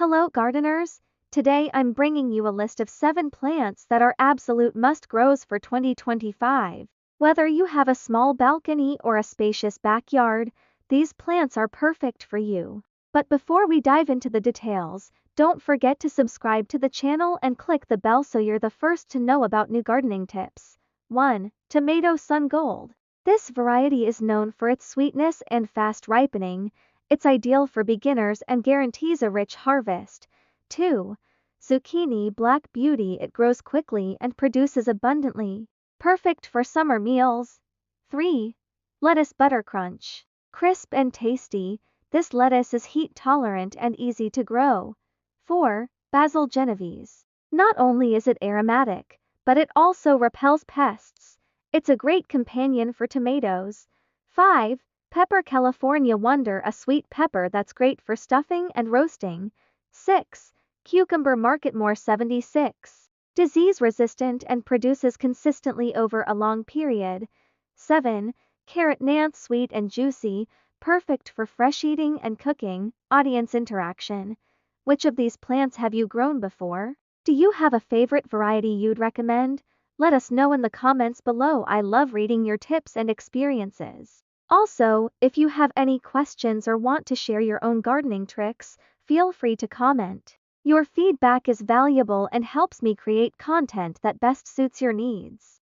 Hello gardeners, today I'm bringing you a list of 7 plants that are absolute must-grows for 2025. Whether you have a small balcony or a spacious backyard, these plants are perfect for you. But before we dive into the details, don't forget to subscribe to the channel and click the bell so you're the first to know about new gardening tips. 1. Tomato Sun Gold. This variety is known for its sweetness and fast ripening. It's ideal for beginners and guarantees a rich harvest. 2. Zucchini Black Beauty. It grows quickly and produces abundantly. Perfect for summer meals. 3. Lettuce Butter Crunch. Crisp and tasty, this lettuce is heat tolerant and easy to grow. 4. Basil Genovese. Not only is it aromatic, but it also repels pests. It's a great companion for tomatoes. 5. Pepper California Wonder. A sweet pepper that's great for stuffing and roasting. 6. Cucumber Marketmore 76. Disease resistant and produces consistently over a long period. 7. Carrot Nance Sweet and juicy, perfect for fresh eating and cooking. Audience interaction. Which of these plants have you grown before? Do you have a favorite variety you'd recommend? Let us know in the comments below. I love reading your tips and experiences. Also, if you have any questions or want to share your own gardening tricks, feel free to comment. Your feedback is valuable and helps me create content that best suits your needs.